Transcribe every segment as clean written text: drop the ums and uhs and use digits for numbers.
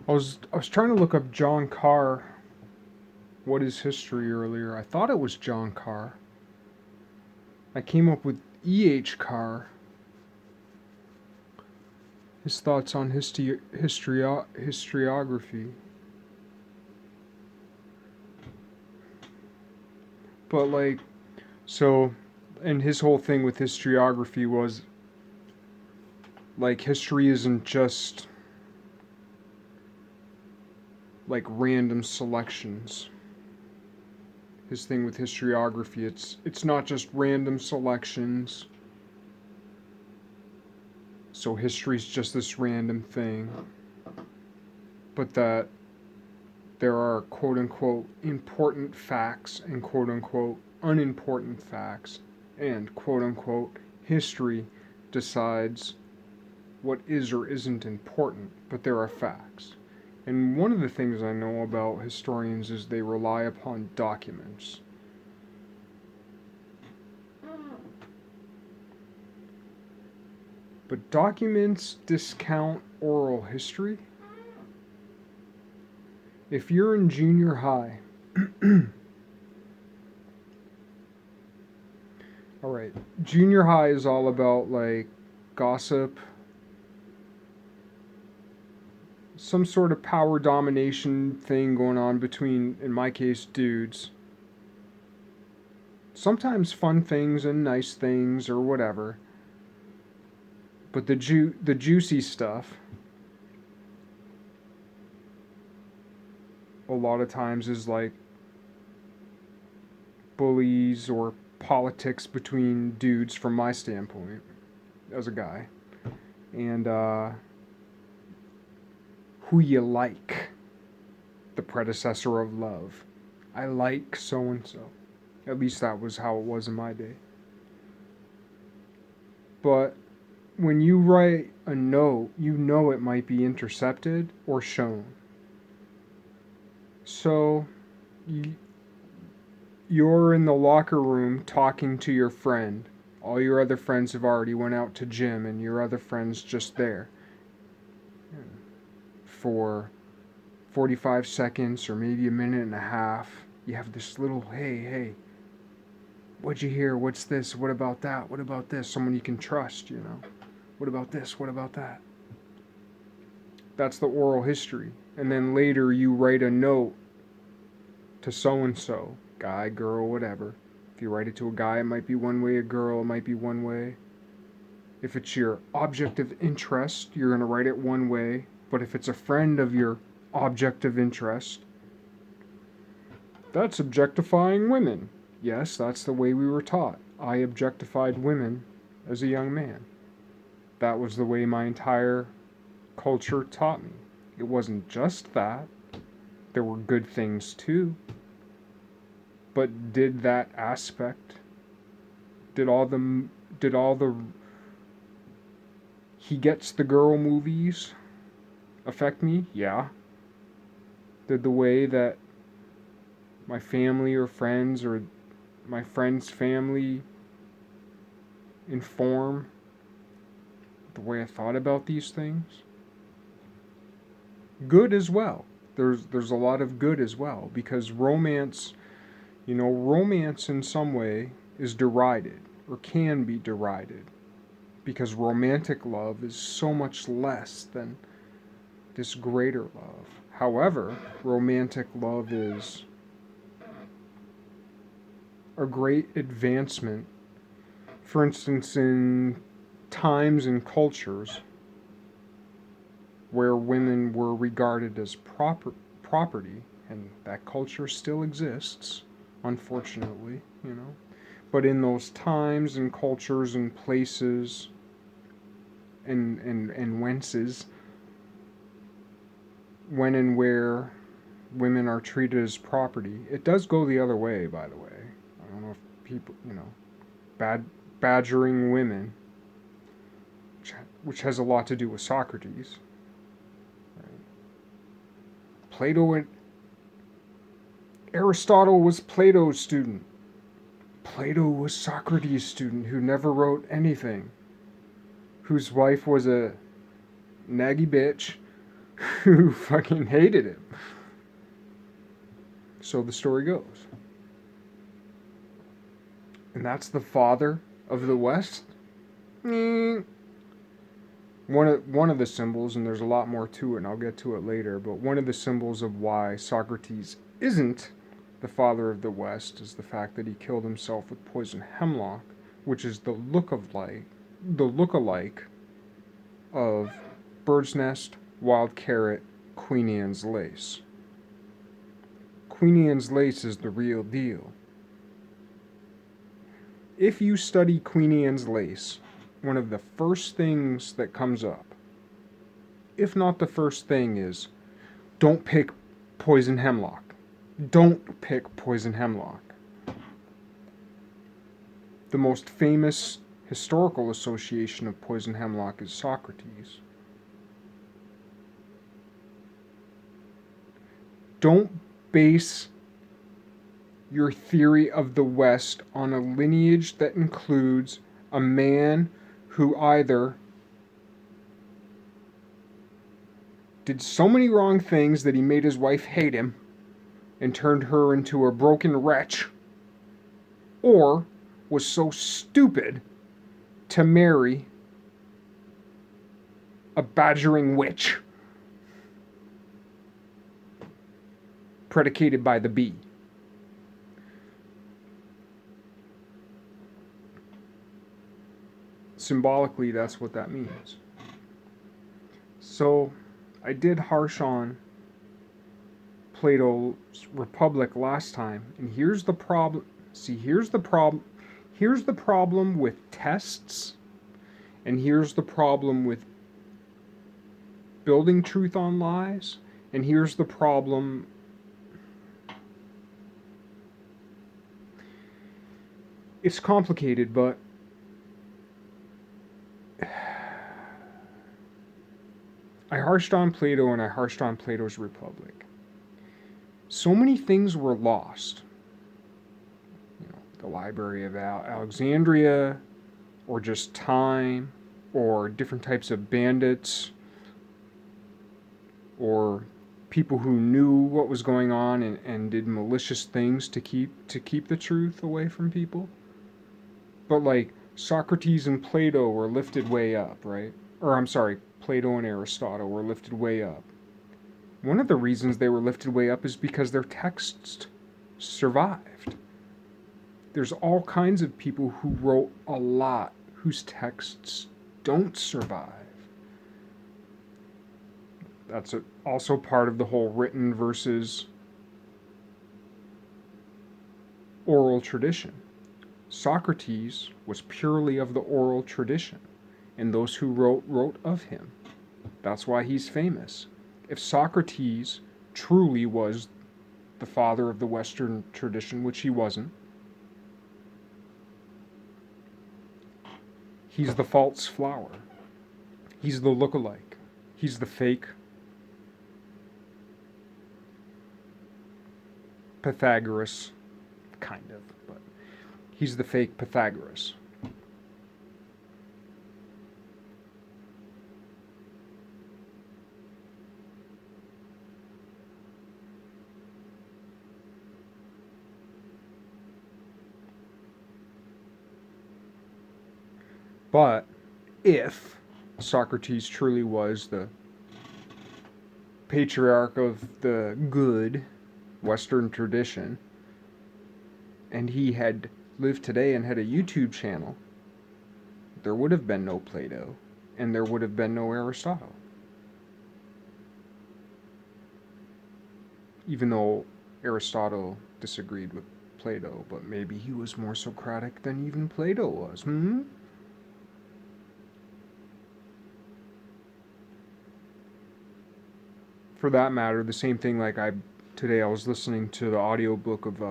I was trying to look up John Carr. What is history earlier? I thought it was John Carr. I came up with E.H. Carr. His thoughts on historiography. But so, and his whole thing with historiography was history isn't just random selections. His thing with historiography, it's not just random selections. So history's just this random thing, but that there are quote unquote important facts and quote unquote unimportant facts, and quote unquote history decides what is or isn't important, but there are facts. And one of the things I know about historians is they rely upon documents. But documents discount oral history. If you're in junior high, all right, junior high is all about gossip, some sort of power domination thing going on between, in my case, dudes. Sometimes fun things and nice things or whatever. But the juicy stuff a lot of times is bullies or politics between dudes from my standpoint as a guy. And who you like, the predecessor of love. I like so and so. At least that was how it was in my day. But when you write a note, you know it might be intercepted or shown. So you're in the locker room talking to your friend. All your other friends have already went out to gym and your other friend's just there for 45 seconds or maybe a minute and a half. You have this little, hey, what'd you hear? What's this? What about that? What about this? Someone you can trust, you know. What about this? What about that? That's the oral history. And then later you write a note to so and so, guy, girl, whatever. If you write it to a guy, it might be one way, a girl, it might be one way. If it's your object of interest, you're going to write it one way. But if it's a friend of your object of interest, that's objectifying women. Yes, that's the way we were taught. I objectified women as a young man. That was the way my entire culture taught me. It wasn't just that. There were good things too. But did that aspect, did all the he gets the girl movies affect me? Yeah. Did the way that my family or friends or my friend's family inform the way I thought about these things? Good as well. There's a lot of good as well, because romance in some way is derided or can be derided, because romantic love is so much less than this greater love. However, romantic love is a great advancement. For instance, in times and cultures where women were regarded as property, and that culture still exists, unfortunately, But in those times and cultures and places and whences, when and where women are treated as property, it does go the other way, by the way. I don't know if people, badgering women, which has a lot to do with Socrates. Right? Plato and Aristotle was Plato's student. Plato was Socrates' student who never wrote anything, whose wife was a naggy bitch, who fucking hated him. So the story goes. And that's the father of the West? One of the symbols, and there's a lot more to it, and I'll get to it later, but one of the symbols of why Socrates isn't the father of the West is the fact that he killed himself with poison hemlock, which is the look-alike of bird's nest, wild carrot, Queen Anne's lace. Queen Anne's lace is the real deal. If you study Queen Anne's lace, one of the first things that comes up, if not the first thing, is don't pick poison hemlock. Don't pick poison hemlock. The most famous historical association of poison hemlock is Socrates. Don't base your theory of the West on a lineage that includes a man who either did so many wrong things that he made his wife hate him and turned her into a broken wretch, or was so stupid to marry a badgering witch predicated by the bee. Symbolically, that's what that means. So, I did harsh on Plato's Republic last time, and here's the problem. See, here's the problem. Here's the problem with tests, and here's the problem with building truth on lies, and here's the problem. It's complicated, but I harshed on Plato and I harshed on Plato's Republic. So many things were lost. You know, the Library of Alexandria, or just time, or different types of bandits, or people who knew what was going on and did malicious things to keep the truth away from people. But like Socrates and Plato were lifted way up, right? Or I'm sorry, Plato and Aristotle were lifted way up. One of the reasons they were lifted way up is because their texts survived. There's all kinds of people who wrote a lot whose texts don't survive. That's also part of the whole written versus oral tradition. Socrates was purely of the oral tradition, and those who wrote of him. That's why he's famous. If Socrates truly was the father of the Western tradition, which he wasn't, he's the false flower. He's the look-alike. He's the fake Pythagoras, kind of, but he's the fake Pythagoras. But if Socrates truly was the patriarch of the good Western tradition, and he had lived today and had a YouTube channel, there would have been no Plato, and there would have been no Aristotle. Even though Aristotle disagreed with Plato, but maybe he was more Socratic than even Plato was, For that matter, the same thing, like today I was listening to the audiobook of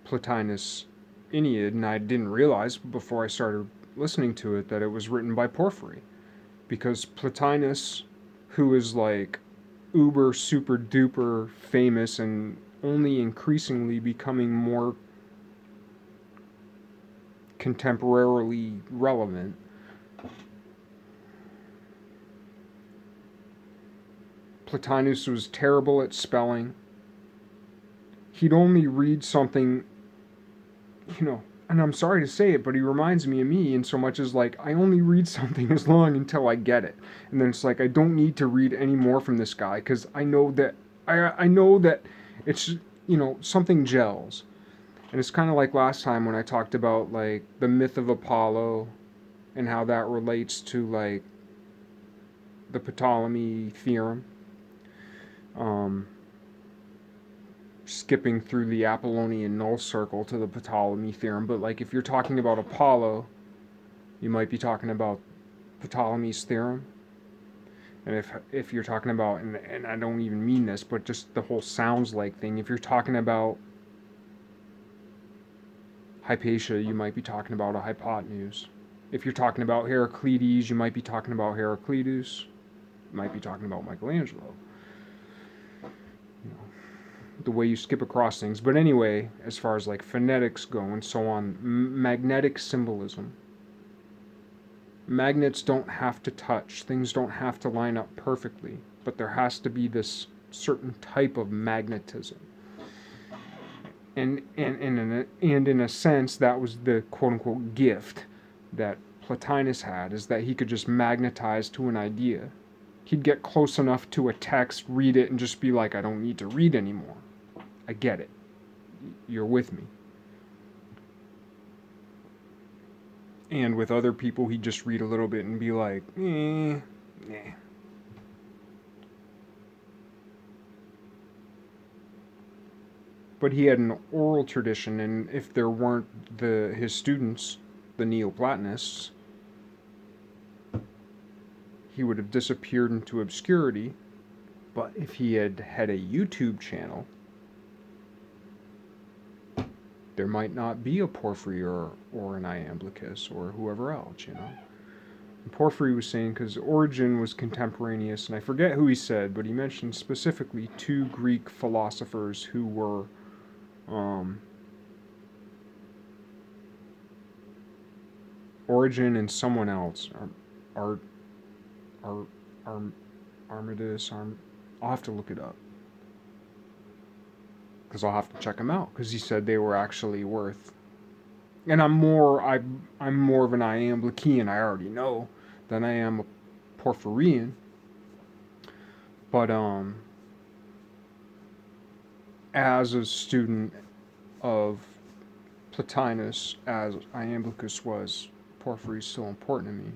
Plotinus Aeneid, and I didn't realize before I started listening to it that it was written by Porphyry. Because Plotinus, who is like uber super duper famous and only increasingly becoming more contemporarily relevant, Plotinus was terrible at spelling. He'd only read something, and I'm sorry to say it, but he reminds me of me in so much as like I only read something as long until I get it, and then it's like I don't need to read any more from this guy because I know that I know that it's something gels, and it's kind of like last time when I talked about like the myth of Apollo, and how that relates to like the Ptolemy theorem. Um, Skipping through the Apollonian null circle to the Ptolemy theorem, but like if you're talking about Apollo, you might be talking about Ptolemy's theorem. And if you're talking about, and I don't even mean this, but just the whole sounds like thing, if you're talking about Hypatia, you might be talking about a hypotenuse. If you're talking about Heraclides, you might be talking about Heraclitus. You might be talking about Michelangelo. The way you skip across things. But anyway, as far as like phonetics go and so on, magnetic symbolism. Magnets don't have to touch. Things don't have to line up perfectly. But there has to be this certain type of magnetism. And in a sense, that was the quote-unquote gift that Plotinus had, is that he could just magnetize to an idea. He'd get close enough to a text, read it, and just be like, I don't need to read anymore. I get it. You're with me. And with other people, he'd just read a little bit and be like, nah. But he had an oral tradition, and if there weren't his students, the Neoplatonists, he would have disappeared into obscurity. But if he had had a YouTube channel, there might not be a Porphyry or an Iamblichus or whoever else, And Porphyry was saying, because Origen was contemporaneous, and I forget who he said, but he mentioned specifically two Greek philosophers who were Origen and someone else, Armidas. I'll have to look it up, because I'll have to check them out, because he said they were actually worth. And I'm more of an Iamblichian, I already know, than I am a Porphyrian. But as a student of Plotinus, as Iamblichus was, Porphyry is so important to me.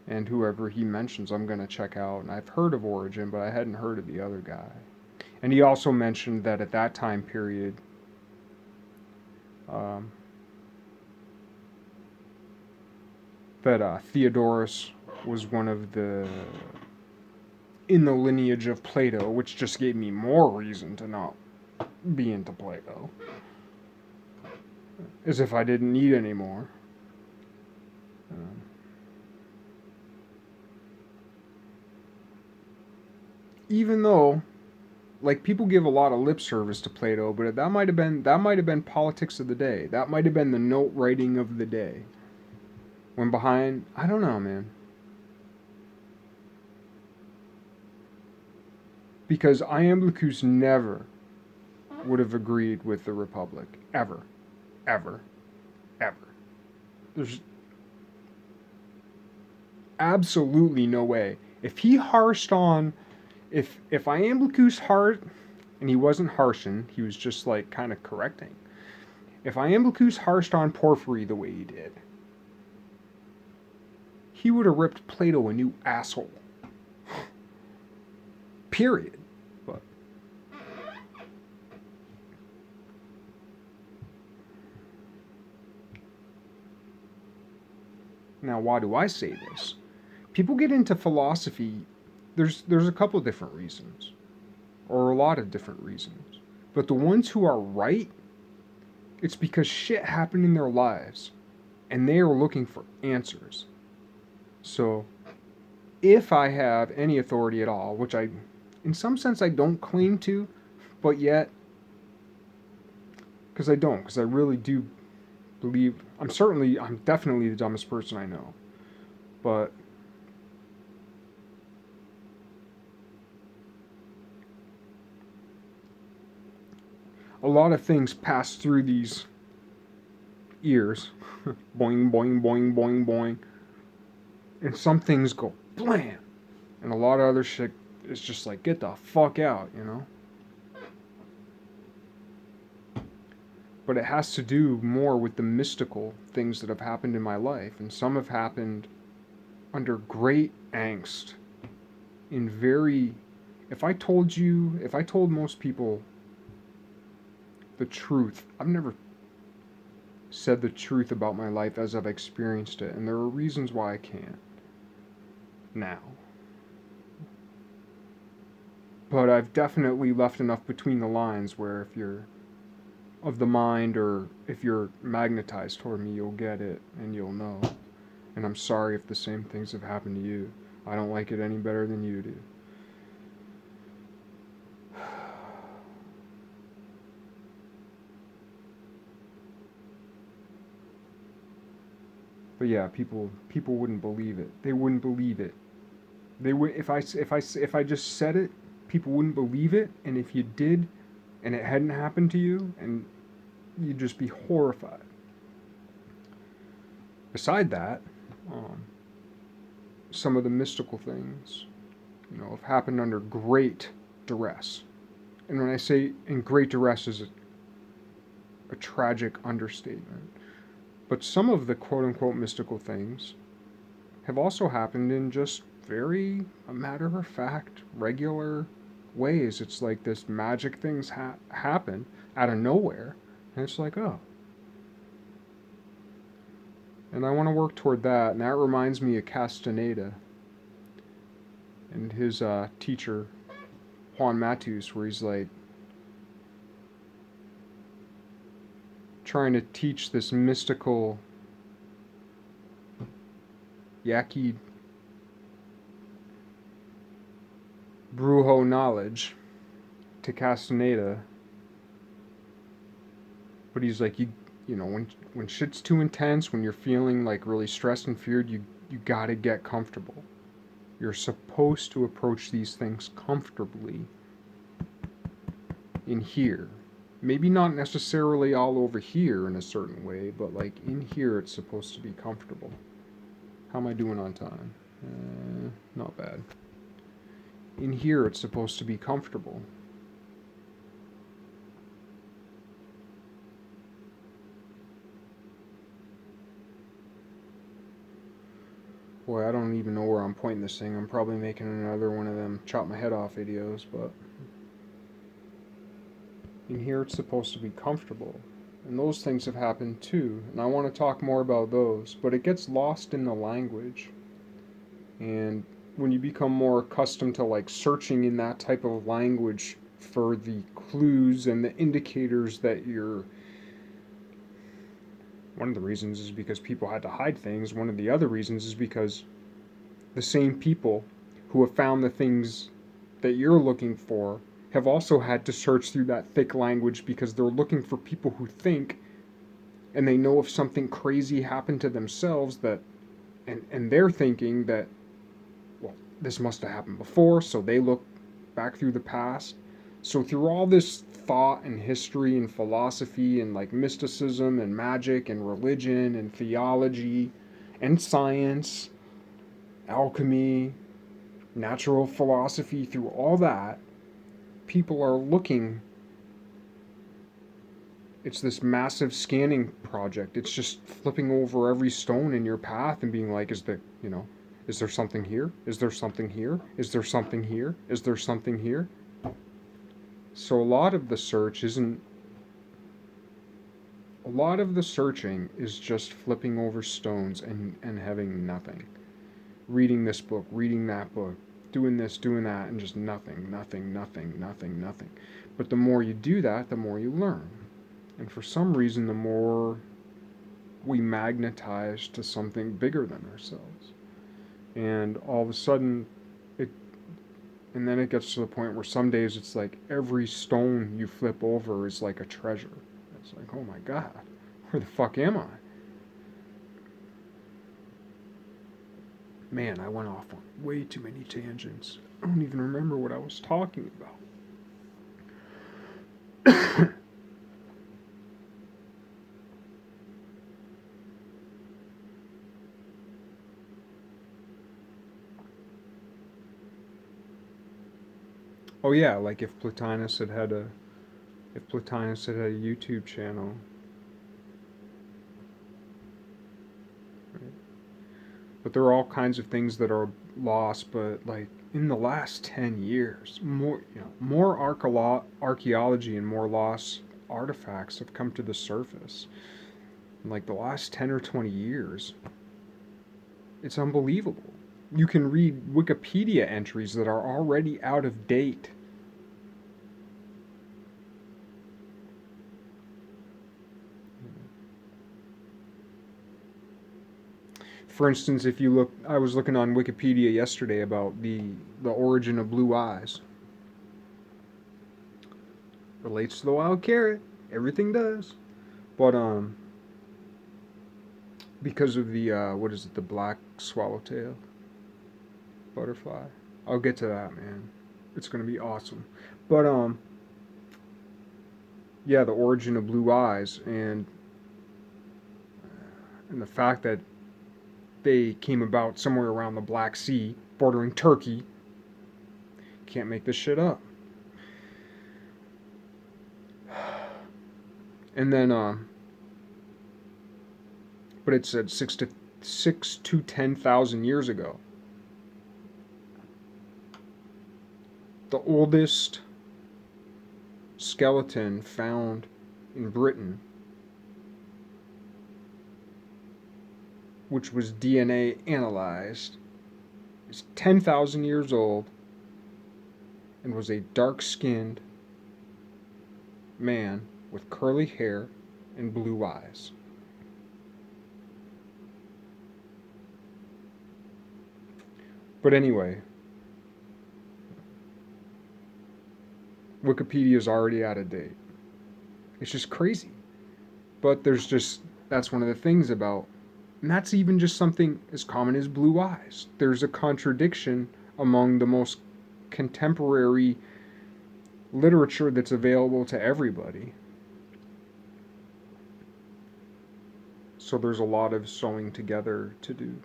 And whoever he mentions, I'm going to check out. And I've heard of Origen, but I hadn't heard of the other guy. And he also mentioned that at that time period, that Theodorus was one of in the lineage of Plato, which just gave me more reason to not be into Plato. As if I didn't need any more. Even though, like, people give a lot of lip service to Plato, but that might have been politics of the day. That might have been the note writing of the day. When behind, I don't know, man. Because Iamblichus never would have agreed with the Republic. Ever. Ever. Ever. There's absolutely no way. If he harshed on, if Iamblichus and he wasn't harshing, he was just like kind of correcting. If Iamblichus harshed on Porphyry the way he did, he would have ripped Plato a new asshole. Period. But now, why do I say this? People get into philosophy. There's a couple of different reasons, or a lot of different reasons. But the ones who are right, it's because shit happened in their lives, and they are looking for answers. So, if I have any authority at all, which in some sense I don't claim to, but yet, because I really do believe, I'm definitely the dumbest person I know, but a lot of things pass through these ears. Boing, boing, boing, boing, boing. And some things go blam. And a lot of other shit is just like, get the fuck out, you know? But it has to do more with the mystical things that have happened in my life. And some have happened under great angst. In very. If I told most people the truth, I've never said the truth about my life as I've experienced it. And there are reasons why I can't now. But I've definitely left enough between the lines where if you're of the mind or if you're magnetized toward me, you'll get it and you'll know. And I'm sorry if the same things have happened to you. I don't like it any better than you do. But yeah, people wouldn't believe it. They wouldn't believe it. They would if I just said it, people wouldn't believe it, and if you did and it hadn't happened to you, and you'd just be horrified. Beside that, some of the mystical things, have happened under great duress. And when I say in great duress is a tragic understatement. But some of the quote unquote mystical things have also happened in just very a matter of fact, regular ways. It's like this magic things happen out of nowhere. And it's like, oh. And I want to work toward that. And that reminds me of Castaneda and his teacher, Juan Matus, where he's like trying to teach this mystical Yaqui Brujo knowledge to Castaneda. But he's like, when shit's too intense, when you're feeling like really stressed and feared, you gotta get comfortable. You're supposed to approach these things comfortably in here. Maybe not necessarily all over here in a certain way, but like in here it's supposed to be comfortable. How am I doing on time? Not bad. In here it's supposed to be comfortable. Boy, I don't even know where I'm pointing this thing. I'm probably making another one of them chop my head off videos, but in here it's supposed to be comfortable. And those things have happened too, and I want to talk more about those, but it gets lost in the language. And when you become more accustomed to like searching in that type of language for the clues and the indicators that you're. One of the reasons is because people had to hide things. One of the other reasons is because the same people who have found the things that you're looking for have also had to search through that thick language because they're looking for people who think and they know if something crazy happened to themselves that and they're thinking that, well, this must have happened before, so they look back through the past. So through all this thought and history and philosophy and like mysticism and magic and religion and theology and science, alchemy, natural philosophy, through all that, people are looking. It's this massive scanning project. It's just flipping over every stone in your path and being like, is there something here? Is there something here? Is there something here? Is there something here? So a lot of the searching is just flipping over stones and having nothing. Reading this book, reading that book, doing this, doing that, and just nothing. But the more you do that, the more you learn. And for some reason, the more we magnetize to something bigger than ourselves. And all of a sudden, and then it gets to the point where some days it's like every stone you flip over is like a treasure. It's like, oh my God, where the fuck am I? Man, I went off on way too many tangents. I don't even remember what I was talking about. Oh yeah, like if Plotinus had had a YouTube channel, right? But there are all kinds of things that are lost. But like in the last 10 years, more archaeology and more lost artifacts have come to the surface. In like the last 10 or 20 years, it's unbelievable. You can read Wikipedia entries that are already out of date. For instance, if you look, I was looking on Wikipedia yesterday about the origin of blue eyes. Relates to the wild carrot. Everything does. But because of the what is it, the black swallowtail butterfly. I'll get to that, man. It's gonna be awesome. But yeah, the origin of blue eyes and the fact that they came about somewhere around the Black Sea, bordering Turkey. Can't make this shit up. And then, but it said 6 to 10,000 years ago. The oldest skeleton found in Britain, which was DNA analyzed, is 10,000 years old and was a dark-skinned man with curly hair and blue eyes. But anyway, Wikipedia is already out of date. It's just crazy. But that's one of the things about, and that's even just something as common as blue eyes. There's a contradiction among the most contemporary literature that's available to everybody. So there's a lot of sewing together to do.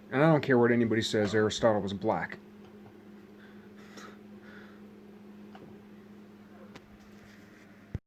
And I don't care what anybody says, Aristotle was black.